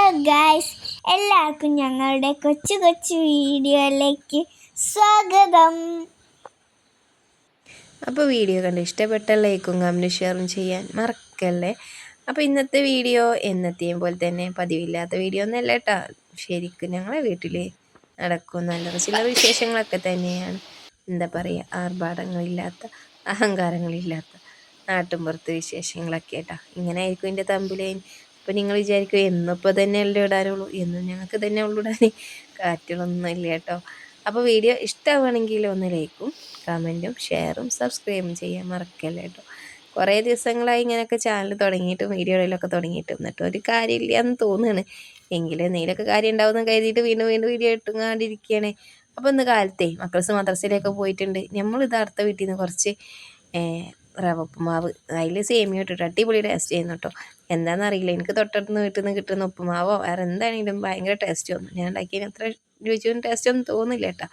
Guys, എല്ലാവർക്കും ഞങ്ങളുടെ കൊച്ചു കൊച്ചു വീഡിയോയിലേക്ക് സ്വാഗതം. അപ്പോൾ വീഡിയോ കണ്ട് ഇഷ്ടപ്പെട്ട ലൈക്കും കമൻറ്റും ഷെയറും ചെയ്യാൻ മറക്കല്ലേ. അപ്പോൾ ഇന്നത്തെ വീഡിയോ എന്നത്തെയും പോലെ തന്നെ പതിവില്ലാത്ത വീഡിയോ ഒന്നല്ല കേട്ടോ. ശരിക്കും ഞങ്ങളെ വീട്ടിൽ നടക്കും നല്ല ചില വിശേഷങ്ങളൊക്കെ തന്നെയാണ്. എന്താ പറയുക, ആർഭാടങ്ങളില്ലാത്ത അഹങ്കാരങ്ങളില്ലാത്ത നാട്ടുമ്പുറത്ത് വിശേഷങ്ങളൊക്കെ കേട്ടോ. ഇങ്ങനെ ആയിരിക്കും എൻ്റെ തമ്പുലേൻ. അപ്പോൾ നിങ്ങൾ വിചാരിക്കും എന്നിപ്പോൾ തന്നെ അല്ലേ ഇടാനുള്ളൂ, എന്നും ഞങ്ങൾക്ക് തന്നെ ഉള്ളൂ ഇടാൻ, കാറ്റുകളൊന്നും ഇല്ല കേട്ടോ. അപ്പോൾ വീഡിയോ ഇഷ്ടമാണെങ്കിൽ ഒന്ന് ലൈക്കും കമൻറ്റും ഷെയറും സബ്സ്ക്രൈബും ചെയ്യാൻ മറക്കല്ലേ കേട്ടോ. കുറേ ദിവസങ്ങളായി ഇങ്ങനെയൊക്കെ ചാനൽ തുടങ്ങിയിട്ടും വീഡിയോയിലൊക്കെ തുടങ്ങിയിട്ടും എന്നിട്ട് ഒരു കാര്യമില്ല എന്ന് തോന്നുകയാണ്. എങ്കിലും എന്തെങ്കിലുമൊക്കെ കാര്യം ഉണ്ടാവുമെന്ന് കരുതിയിട്ട് വീണ്ടും വീണ്ടും വീഡിയോ ഇട്ടുകൊണ്ടിരിക്കുകയാണ്. അപ്പോൾ ഇന്ന് കാലത്തെ മക്കൾസ് മദ്രസയിലൊക്കെ പോയിട്ടുണ്ട്. നമ്മളിത് അടുത്ത വീട്ടിൽ നിന്ന് കുറച്ച് റവ ഉപ്പുമാവ് അതിൽ സേമിയ ഇട്ടിട്ട് അടിപൊളി ടേസ്റ്റ് ചെയ്യുന്നു കേട്ടോ. എന്താണെന്നറിയില്ല, എനിക്ക് തൊട്ടടുത്ത് വീട്ടിൽ നിന്ന് കിട്ടുന്ന ഉപ്പുമാവോ വേറെ എന്താണെങ്കിലും ഭയങ്കര ടേസ്റ്റ് തോന്നും. ഞാൻ ഉണ്ടാക്കിയതിന് അത്ര രുചിയും ടേസ്റ്റ് ഒന്നും തോന്നില്ല കേട്ടോ.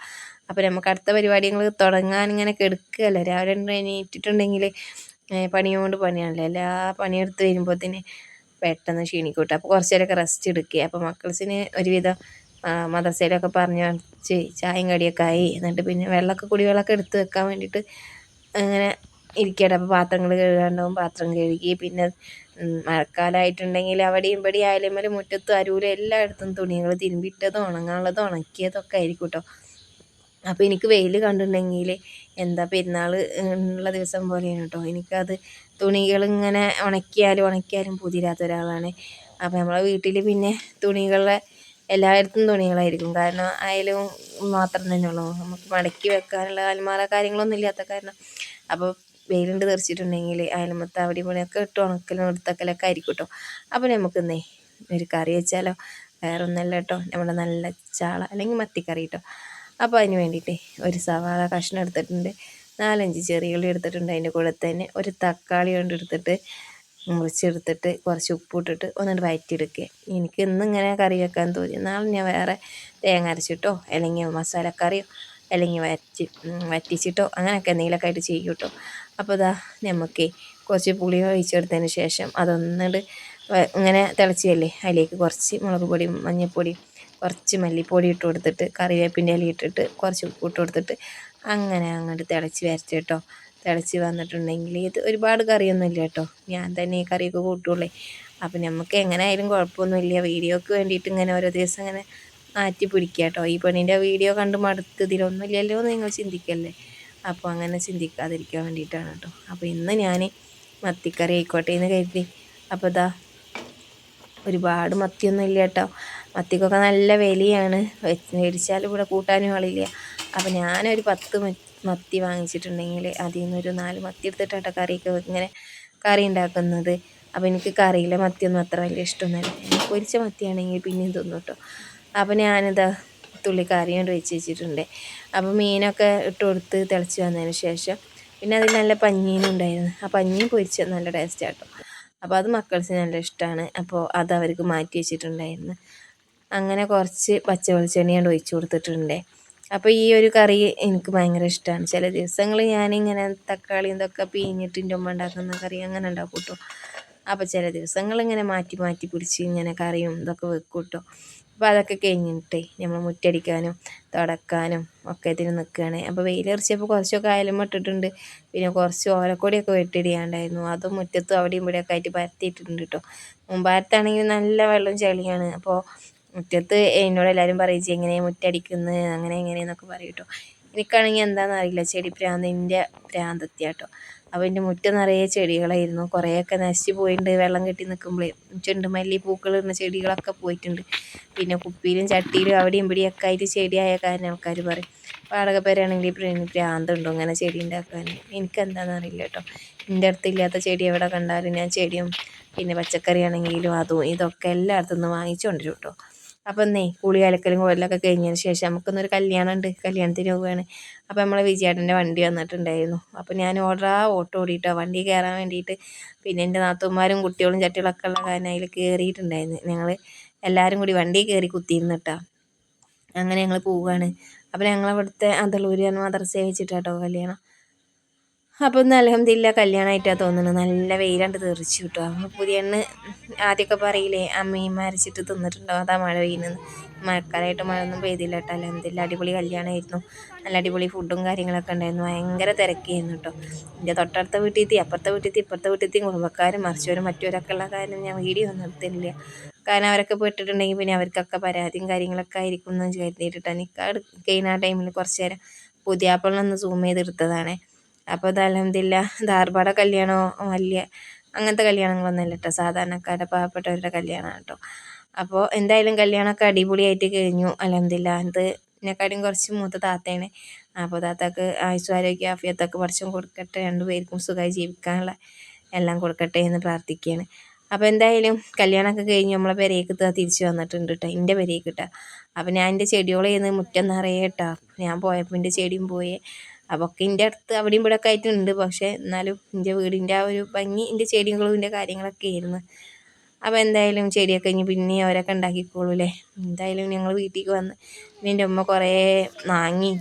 അപ്പോൾ നമുക്ക് അടുത്ത പരിപാടികൾ തുടങ്ങാൻ ഇങ്ങനെ കെടുക്കുകയല്ല. രാവിലെ എണീറ്റിട്ടുണ്ടെങ്കിൽ പണിയോണ്ട് പണിയാണല്ലോ, എല്ലാ പണിയെടുത്ത് വരുമ്പോഴത്തേന് പെട്ടെന്ന് ക്ഷീണിക്കൂട്ടും. അപ്പോൾ കുറച്ച് നേരമൊക്കെ റെസ്റ്റ് എടുക്കുക. അപ്പോൾ മക്കൾസിന് ഒരുവിധം മദ്രസയിലൊക്കെ പറഞ്ഞ് വെച്ച് ചായയും കടിയൊക്കെ ആയി. എന്നിട്ട് പിന്നെ കുടിവെള്ളമൊക്കെ എടുത്ത് വെക്കാൻ വേണ്ടിയിട്ട് അങ്ങനെ ഇരിക്കട്ടെ. അപ്പോൾ പാത്രങ്ങൾ കഴുകാണ്ടാവും, പാത്രം കഴുകി. പിന്നെ മഴക്കാലമായിട്ടുണ്ടെങ്കിൽ അവിടെയും ഇവിടെ ആയാലും മുറ്റത്തും അരൂലും എല്ലായിടത്തും തുണികൾ തിരുമ്പിട്ടതും ഉണങ്ങാനുള്ളതും ഉണക്കിയതൊക്കെ ആയിരിക്കും കേട്ടോ. അപ്പോൾ എനിക്ക് വെയിൽ കണ്ടിട്ടുണ്ടെങ്കിൽ എന്താ പെരുന്നാൾ ഉള്ള ദിവസം പോലെയാണ് കേട്ടോ. എനിക്കത് തുണികളിങ്ങനെ ഉണക്കിയാലും പുതിരാത്ത ഒരാളാണ്. അപ്പോൾ നമ്മളെ വീട്ടിൽ പിന്നെ തുണികളെ എല്ലായിടത്തും തുണികളായിരിക്കും. കാരണം അയലും മാത്രം തന്നെ ഉള്ളൂ, നമുക്ക് മടക്കി വെക്കാനുള്ള അലമാര കാര്യങ്ങളൊന്നും ഇല്ലാത്ത കാരണം. അപ്പോൾ വെയിലുണ്ട് തെറിച്ചിട്ടുണ്ടെങ്കിൽ അയൽമത്ത് അവിടെ ഇവിടെയൊക്കെ ഇട്ട് ഉണക്കലും എടുത്തക്കലൊക്കെ ആയിരിക്കും കേട്ടോ. അപ്പോൾ നമുക്കിന്നേ ഒരു കറി വെച്ചാലോ. വേറെ ഒന്നല്ല കേട്ടോ, നമ്മുടെ നല്ല ചാള അല്ലെങ്കിൽ മത്തിക്കറി കേട്ടോ. അപ്പോൾ അതിന് വേണ്ടിയിട്ട് ഒരു സവാള കഷ്ണം എടുത്തിട്ടുണ്ട്, 4-5 ചെറിയ ഉള്ളി എടുത്തിട്ടുണ്ട്. അതിൻ്റെ കൂടെ തന്നെ ഒരു തക്കാളി കൊണ്ട് എടുത്തിട്ട് മുറിച്ചെടുത്തിട്ട് കുറച്ച് ഉപ്പിട്ടിട്ട് ഒന്നിട്ട് വഴറ്റിയെടുക്കുക. എനിക്ക് ഇന്നിങ്ങനെ കറി വെക്കാൻ തോന്നി. നാളെ ഞാൻ വേറെ തേങ്ങ അരച്ചിട്ടോ അല്ലെങ്കിൽ മസാലക്കറിയോ അല്ലെങ്കിൽ വറ്റിച്ചിട്ടോ അങ്ങനെയൊക്കെ എന്തെങ്കിലുമൊക്കെ ആയിട്ട് ചെയ്യും കേട്ടോ. അപ്പോൾ ഇതാ നമുക്ക് കുറച്ച് പുളി ഒഴിച്ചെടുത്തതിന് ശേഷം അതൊന്നിട്ട് ഇങ്ങനെ തിളച്ചല്ലേ, അതിലേക്ക് കുറച്ച് മുളക് പൊടിയും മഞ്ഞൾപ്പൊടിയും കുറച്ച് മല്ലിപ്പൊടി ഇട്ട് കൊടുത്തിട്ട് കറിവേപ്പിൻ്റെ ഇല ഇട്ടിട്ട് കുറച്ച് ഉപ്പ് ഇട്ട് കൊടുത്തിട്ട് അങ്ങനെ അങ്ങോട്ട് തിളച്ച് വരട്ടെ കേട്ടോ. തിളച്ച് വന്നിട്ടുണ്ടെങ്കിൽ ഇത് ഒരുപാട് കറിയൊന്നും ഇല്ല കേട്ടോ, ഞാൻ തന്നെ ഈ കറിയൊക്കെ കൂട്ടുള്ളേ. അപ്പം നമുക്ക് എങ്ങനെ ആയാലും കുഴപ്പമൊന്നുമില്ല. വീഡിയോക്ക് വേണ്ടിയിട്ട് ഇങ്ങനെ ഓരോ ദിവസം ഇങ്ങനെ മാറ്റി പിടിക്കുക കേട്ടോ. ഈ പെണ്ണിൻ്റെ വീഡിയോ കണ്ട് മടുത്ത് ഇതിലൊന്നുമില്ലല്ലോ എന്ന് നിങ്ങൾ ചിന്തിക്കല്ലേ. അപ്പോൾ അങ്ങനെ ചിന്തിക്കാതിരിക്കാൻ വേണ്ടിയിട്ടാണ് കേട്ടോ. അപ്പോൾ ഇന്ന് ഞാൻ മത്തിക്കറി ആയിക്കോട്ടെ എന്ന് കരുതി. അപ്പോൾ ഇതാ ഒരുപാട് മത്തിയൊന്നും ഇല്ല കേട്ടോ. മത്തിക്കൊക്കെ നല്ല വിലയാണ്, മേടിച്ചാലും ഇവിടെ കൂട്ടാനും ആളില്ല. അപ്പോൾ ഞാനൊരു 10 മത്തി വാങ്ങിച്ചിട്ടുണ്ടെങ്കിൽ അതിൽ നിന്നൊരു 4 മത്തി എടുത്തിട്ടാട്ടോ കറിയൊക്കെ ഇങ്ങനെ കറി ഉണ്ടാക്കുന്നത്. അപ്പോൾ എനിക്ക് കറിയിലെ മത്തിയൊന്നും അത്ര വലിയ ഇഷ്ടമൊന്നുമല്ല. പൊരിച്ച മത്തിയാണെങ്കിൽ പിന്നെയും തോന്നും കേട്ടോ. അപ്പോൾ ഞാനിതാ തുള്ളി കറി കൊണ്ട് വെച്ചിട്ടുണ്ട്. അപ്പോൾ മീനൊക്കെ ഇട്ട് കൊടുത്ത് തിളച്ച് വന്നതിന് ശേഷം പിന്നെ അതിൽ നല്ല പഞ്ഞീനും ഉണ്ടായിരുന്നു. ആ പഞ്ഞീൻ പൊരിച്ച നല്ല ടേസ്റ്റ് കേട്ടോ. അപ്പോൾ അത് മക്കൾസിന് നല്ല ഇഷ്ടമാണ്. അപ്പോൾ അത് അവർക്ക് മാറ്റി വെച്ചിട്ടുണ്ടായിരുന്നു. അങ്ങനെ കുറച്ച് പച്ച വെളിച്ചെണ്ണ കൊണ്ട് ഒഴിച്ച് കൊടുത്തിട്ടുണ്ട്. അപ്പോൾ ഈ ഒരു കറി എനിക്ക് ഭയങ്കര ഇഷ്ടമാണ്. ചില ദിവസങ്ങൾ ഞാനിങ്ങനെ തക്കാളി ഇതൊക്കെ പിഴിഞ്ഞിട്ട് എൻ്റെ ഉമ്മ ഉണ്ടാക്കുന്ന കറി അങ്ങനെ ഉണ്ടാക്കും കേട്ടോ. അപ്പോൾ ചില ദിവസങ്ങൾ ഇങ്ങനെ മാറ്റി മാറ്റി പിടിച്ച് ഇങ്ങനെ കറിയും ഇതൊക്കെ വെക്കും കേട്ടോ. അപ്പോൾ അതൊക്കെ കഴിഞ്ഞിട്ടേ നമ്മൾ മുറ്റടിക്കാനും തുടക്കാനും ഒക്കെ ഇതിന് നിൽക്കുകയാണ്. അപ്പോൾ വെയിലറിച്ചപ്പോൾ കുറച്ചൊക്കെ അയലുമ്മ ഇട്ടിട്ടുണ്ട്. പിന്നെ കുറച്ച് ഓലക്കൊടിയൊക്കെ വെട്ടിയിടാണ്ടായിരുന്നു, അതും മുറ്റത്തും അവിടെയും ഇവിടെയൊക്കെ ആയിട്ട് പരത്തിയിട്ടിട്ടുണ്ട് കേട്ടോ. മുമ്പാരത്താണെങ്കിൽ നല്ല വെള്ളം ചെളിയാണ്. അപ്പോൾ മുറ്റത്ത് എന്നോട് എല്ലാവരും പറയിച്ചു എങ്ങനെ മുറ്റടിക്കുന്നത് അങ്ങനെ എങ്ങനെയെന്നൊക്കെ പറയും കേട്ടോ. എനിക്കാണെങ്കിൽ എന്താണെന്ന് അറിയില്ല, ചെടി പ്രാന്തിൻ്റെ പ്രാന്തെത്തിയാട്ടോ. അപ്പോൾ എൻ്റെ മുറ്റം നിറയെ ചെടികളായിരുന്നു. കുറേയൊക്കെ നശിച്ച് പോയിട്ടുണ്ട് വെള്ളം കെട്ടി നിൽക്കുമ്പോഴേ. ചെണ്ടുമല്ലി പൂക്കളിടുന്ന ചെടികളൊക്കെ പോയിട്ടുണ്ട്. പിന്നെ കുപ്പിയിലും ചട്ടിയിലും അവിടെയും ഇവിടെയൊക്കെ ആയിട്ട് ചെടിയായ കാരണം ആൾക്കാർ പറയും വാടക പേരാണെങ്കിൽ പ്രാന്തുണ്ടോ അങ്ങനെ ചെടി ഉണ്ടാക്കാൻ. എനിക്കെന്താണെന്ന് അറിയില്ല കേട്ടോ. എൻ്റെ അടുത്തില്ലാത്ത ചെടി എവിടെ കണ്ടാലും ഞാൻ ചെടിയും പിന്നെ പച്ചക്കറി ആണെങ്കിലും അതും ഇതൊക്കെ എല്ലായിടത്തു നിന്ന് വാങ്ങിച്ചുകൊണ്ടിരും കേട്ടോ. അപ്പം എന്നേ കുളി അലക്കലും കോലൊക്കെ കഴിഞ്ഞതിന് ശേഷം നമുക്കൊന്നൊരു കല്യാണം ഉണ്ട്, കല്യാണത്തിന് പോവുകയാണ്. അപ്പോൾ നമ്മളെ വിജയേട്ടൻ്റെ വണ്ടി വന്നിട്ടുണ്ടായിരുന്നു. അപ്പോൾ ഞാൻ ഓട്ടോ ഓടിയിട്ടോ വണ്ടി കയറാൻ വേണ്ടിയിട്ട്. പിന്നെ എൻ്റെ നാത്തൂന്മാരും കുട്ടികളും ചട്ടികളൊക്കെ ഉള്ള കാരണം അതിൽ കയറിയിട്ടുണ്ടായിരുന്നു. ഞങ്ങൾ എല്ലാവരും കൂടി വണ്ടി കയറി കുത്തിയിരുന്നിട്ടാ അങ്ങനെ ഞങ്ങൾ പോവുകയാണ്. അപ്പോൾ ഞങ്ങളവിടുത്തെ അതളൂര് മദ്രസയെ വെച്ചിട്ടാട്ടോ കല്യാണം. അപ്പോൾ ഒന്ന് അൽഹംദുലില്ലാ കല്യാണമായിട്ടാണ് തോന്നുന്നത്. നല്ല വെയിലാണ്ട് തെറിച്ചു കിട്ടും. അപ്പോൾ പുതിയണ്ണ് ആദ്യമൊക്കെ പറയില്ലേ അമ്മയും അരച്ചിട്ട് തിന്നിട്ടുണ്ടോ, അതാ മഴ പെയ്യുന്നത്. മഴക്കാലമായിട്ട് മഴയൊന്നും പെയ്തില്ല കേട്ടോ. അൽഹംദുലില്ലാ അടിപൊളി കല്യാണമായിരുന്നു. നല്ല അടിപൊളി ഫുഡും കാര്യങ്ങളൊക്കെ ഉണ്ടായിരുന്നു. ഭയങ്കര തിരക്കായിരുന്നു കേട്ടോ. എൻ്റെ തൊട്ടടുത്ത വീട്ടിലെത്തി, അപ്പുറത്തെ വീട്ടിലെത്തി, ഇപ്പുറത്തെ വീട്ടിലെത്തി കുടുംബക്കാരും മറിച്ചവരും മറ്റവരൊക്കെ ഉള്ള കാരണം ഞാൻ വീഡിയോ ഒന്നും എടുത്തില്ല. കാരണം അവരൊക്കെ പെട്ടിട്ടുണ്ടെങ്കിൽ പിന്നെ അവർക്കൊക്കെ പരാതിയും കാര്യങ്ങളൊക്കെ ആയിരിക്കും എന്ന് കരുതിയിട്ടാണ്. നിക്കാഹ് കഴിയുന്ന ആ ടൈമിൽ കുറച്ച് നേരം പുതിയാപ്പിളൊന്ന് സൂം ചെയ്തെടുത്തതാണ്. അപ്പോൾ ഇത് അൽഹംദുലില്ലാ ധാർപാട കല്യാണമോ വലിയ അങ്ങനത്തെ കല്യാണങ്ങളൊന്നുമല്ല കേട്ടോ. സാധാരണക്കാരുടെ പാവപ്പെട്ടവരുടെ കല്യാണമാണ് കേട്ടോ. അപ്പോൾ എന്തായാലും കല്യാണമൊക്കെ അടിപൊളിയായിട്ട് കഴിഞ്ഞു. അൽഹംദുലില്ലാ ഇത് എന്നെക്കാട്ടിയും കുറച്ച് മൂത്ത താത്തയാണ്. അപ്പോൾ താത്താക്ക് ആയുസ്സും ആരോഗ്യ ആഫിയത്തൊക്കെ പഠിച്ചും കൊടുക്കട്ടെ. രണ്ടുപേർക്കും സുഖമായി ജീവിക്കാനുള്ള എല്ലാം കൊടുക്കട്ടെ എന്ന് പ്രാർത്ഥിക്കുകയാണ്. അപ്പോൾ എന്തായാലും കല്യാണമൊക്കെ കഴിഞ്ഞ് നമ്മളെ പെരേക്ക് തിരിച്ച് വന്നിട്ടുണ്ട് കേട്ടോ, എൻ്റെ പെരേക്ക് കേട്ടോ. അപ്പോൾ ഞാൻ എൻ്റെ ചെടിയോളം ചെയ്യുന്നത് മുറ്റം നിറയെ കേട്ടോ. ഞാൻ പോയപ്പോൾ എൻ്റെ ചെടിയും പോയി. അപ്പോൾ ഒക്കെ എൻ്റെ അടുത്ത് അവിടെയും ഇവിടെ ഒക്കെ ആയിട്ടുണ്ട്. പക്ഷേ എന്നാലും എൻ്റെ വീടിൻ്റെ ആ ഒരു ഭംഗി എൻ്റെ ചെടികളും എൻ്റെ കാര്യങ്ങളൊക്കെ ആയിരുന്നു. അപ്പോൾ എന്തായാലും ചെടിയൊക്കെ കഴിഞ്ഞ് പിന്നെ അവരൊക്കെ ഉണ്ടാക്കിക്കോളൂല്ലേ. എന്തായാലും ഞങ്ങൾ വീട്ടിലേക്ക് വന്ന് പിന്നെ എൻ്റെ ഉമ്മ കുറേ മാങ്ങി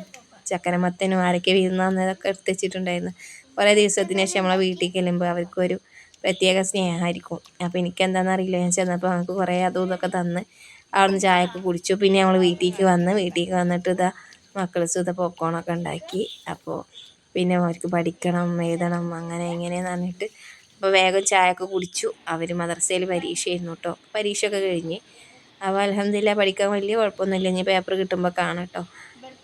ചക്കരമത്തനും ആരൊക്കെ വിരുന്ന് വന്നതൊക്കെ എടുത്ത് വെച്ചിട്ടുണ്ടായിരുന്നു. കുറേ ദിവസത്തിന് ശേഷം നമ്മളെ വീട്ടിലേക്ക് ചെല്ലുമ്പോൾ അവർക്കൊരു പ്രത്യേക സ്നേഹമായിരിക്കും. അപ്പോൾ എനിക്കെന്താണെന്നറിയില്ല, ഞാൻ ചെന്നപ്പോൾ നമുക്ക് കുറേ അതും ഇതൊക്കെ തന്ന് അവിടുന്ന് ചായയൊക്കെ കുടിച്ചു. പിന്നെ ഞങ്ങൾ വീട്ടിലേക്ക് വന്നിട്ട് ഇതാ മക്കൾ സുധ പോപ്കോണൊക്കെ ഉണ്ടാക്കി. അപ്പോൾ പിന്നെ അവർക്ക് പഠിക്കണം എഴുതണം അങ്ങനെ ഇങ്ങനെയെന്ന് പറഞ്ഞിട്ട് അപ്പോൾ വേഗം ചായയൊക്കെ കുടിച്ചു. അവർ മദ്രസയിൽ പരീക്ഷയായിരുന്നു കേട്ടോ. പരീക്ഷയൊക്കെ കഴിഞ്ഞ് അപ്പോൾ അൽഹംദുലില്ലാ പഠിക്കാൻ വലിയ കുഴപ്പമൊന്നുമില്ല. ഇനി പേപ്പർ കിട്ടുമ്പോൾ കാണാം കേട്ടോ.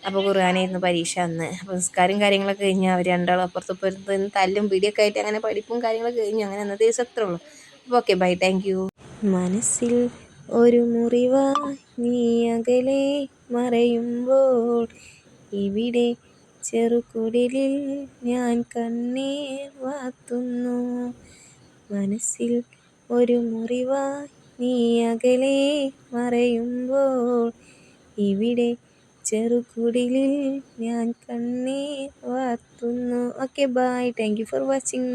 അപ്പോൾ ഖുർആനായിരുന്നു പരീക്ഷ അന്ന്. അപ്പോൾ നിസ്കാരം കാര്യങ്ങളൊക്കെ കഴിഞ്ഞ് അവർ രണ്ടാളും അപ്പുറത്തും തല്ലും പിടിയൊക്കെ ആയിട്ട് അങ്ങനെ പഠിപ്പും കാര്യങ്ങളൊക്കെ കഴിഞ്ഞു. അങ്ങനെ അന്നത്തെ ദിവസം അത്രേ ഉള്ളൂ. അപ്പോൾ ഓക്കെ ബൈ, താങ്ക് യു. മനസ്സിൽ ഒരു മുറിവായി നീ അകലെ മറയുമ്പോൾ ഇവിടെ ചെറുകുടിലിൽ ഞാൻ കണ്ണീർ വാർത്തുന്നു. മനസ്സിൽ ഒരു മുറിവായി നീ അകലെ മറയുമ്പോൾ ഇവിടെ ചെറുകുടിലിൽ ഞാൻ കണ്ണീർ വാർത്തുന്നു. Okay bye, thank you for watching.